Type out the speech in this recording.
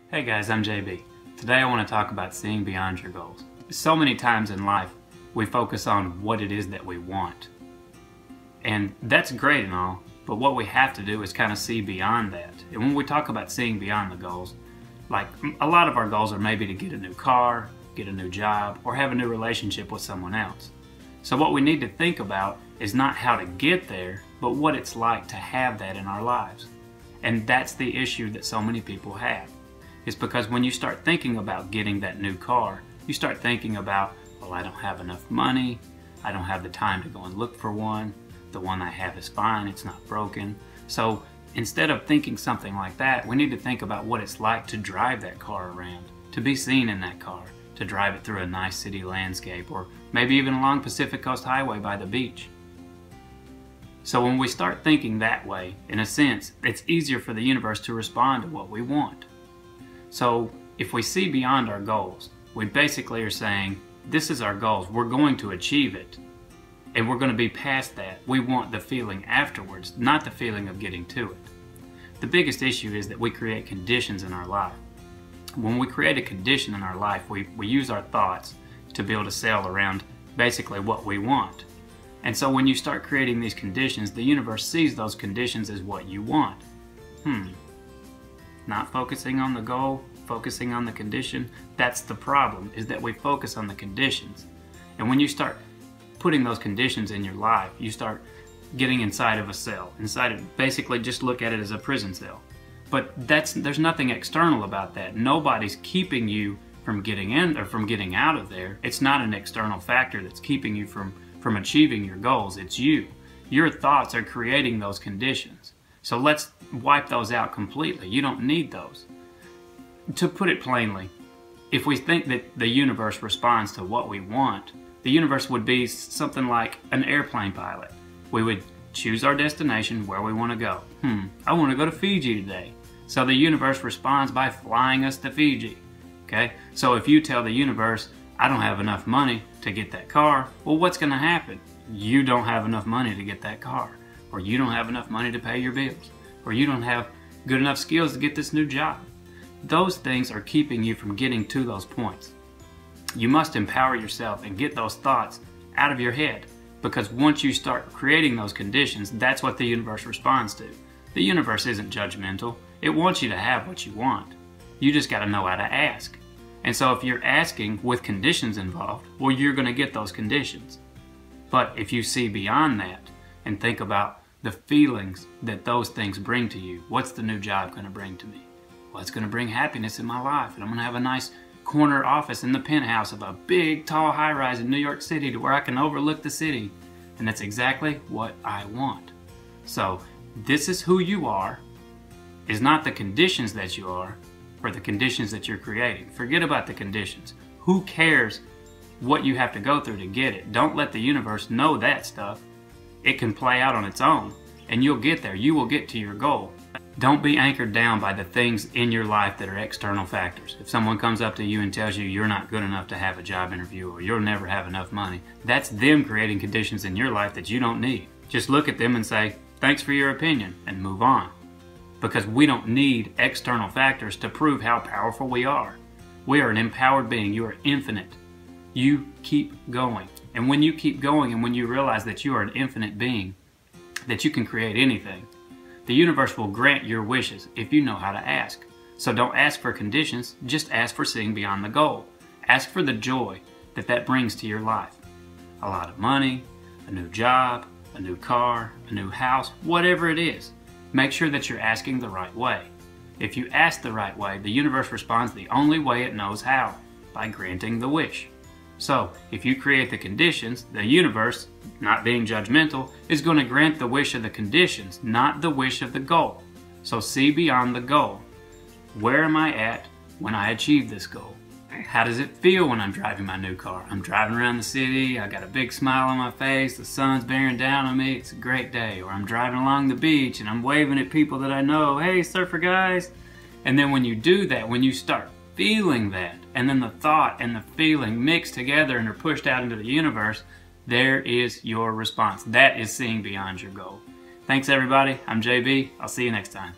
Hey guys, I'm JB. Today I want to talk about seeing beyond your goals. So many times in life we focus on what it is that we want. And that's great and all, but what we have to do is kind of see beyond that. And when we talk about seeing beyond the goals, like a lot of our goals are maybe to get a new car, get a new job, or have a new relationship with someone else. So what we need to think about is not how to get there, but what it's like to have that in our lives. And that's the issue that so many people have. It's because when you start thinking about getting that new car, you start thinking about, well, I don't have enough money, I don't have the time to go and look for one, the one I have is fine, it's not broken. So instead of thinking something like that, we need to think about what it's like to drive that car around, to be seen in that car, to drive it through a nice city landscape, or maybe even along Pacific Coast Highway by the beach. So when we start thinking that way, in a sense, it's easier for the universe to respond to what we want. So if we see beyond our goals, we basically are saying, this is our goals, we're going to achieve it, and we're going to be past that. We want the feeling afterwards, not the feeling of getting to it. The biggest issue is that we create conditions in our life. When we create a condition in our life, we use our thoughts to be able to sail around basically what we want. And so when you start creating these conditions, the universe sees those conditions as what you want. Not focusing on the goal, focusing on the condition, that's the problem, is that we focus on the conditions. And when you start putting those conditions in your life, you start getting inside of a cell. Basically just look at it as a prison cell. But there's nothing external about that. Nobody's keeping you from getting in or from getting out of there. It's not an external factor that's keeping you from achieving your goals. It's you. Your thoughts are creating those conditions. So let's wipe those out completely. You don't need those. To put it plainly, if we think that the universe responds to what we want, the universe would be something like an airplane pilot. We would choose our destination, where we want to go. I want to go to Fiji today. So the universe responds by flying us to Fiji. Okay? So if you tell the universe, I don't have enough money to get that car, well, what's going to happen? You don't have enough money to get that car, or you don't have enough money to pay your bills, or you don't have good enough skills to get this new job. Those things are keeping you from getting to those points. You must empower yourself and get those thoughts out of your head, because once you start creating those conditions, that's what the universe responds to. The universe isn't judgmental. It wants you to have what you want. You just got to know how to ask. And so if you're asking with conditions involved, well, you're going to get those conditions. But if you see beyond that and think about the feelings that those things bring to you, what's the new job going to bring to me? Well, it's going to bring happiness in my life, and I'm going to have a nice corner office in the penthouse of a big, tall high-rise in New York City to where I can overlook the city. And that's exactly what I want. So this is who you are, is not the conditions that you are, or the conditions that you're creating. Forget about the conditions. Who cares what you have to go through to get it? Don't let the universe know that stuff. It can play out on its own, and you'll get there. You will get to your goal. Don't be anchored down by the things in your life that are external factors. If someone comes up to you and tells you you're not good enough to have a job interview, or you'll never have enough money, that's them creating conditions in your life that you don't need. Just look at them and say, thanks for your opinion, and move on. Because we don't need external factors to prove how powerful we are. We are an empowered being. You are infinite. You keep going. And when you keep going, and when you realize that you are an infinite being, that you can create anything, the universe will grant your wishes if you know how to ask. So don't ask for conditions, just ask for seeing beyond the goal. Ask for the joy that brings to your life. A lot of money, a new job, a new car, a new house, whatever it is. Make sure that you're asking the right way. If you ask the right way, the universe responds the only way it knows how, by granting the wish. So, if you create the conditions, the universe, not being judgmental, is going to grant the wish of the conditions, not the wish of the goal. So see beyond the goal. Where am I at when I achieve this goal? How does it feel when I'm driving my new car? I'm driving around the city, I got a big smile on my face, the sun's bearing down on me, it's a great day. Or I'm driving along the beach and I'm waving at people that I know, hey surfer guys. And then when you do that, when you start feeling that, and then the thought and the feeling mix together and are pushed out into the universe, there is your response. That is seeing beyond your goal. Thanks everybody, I'm JB, I'll see you next time.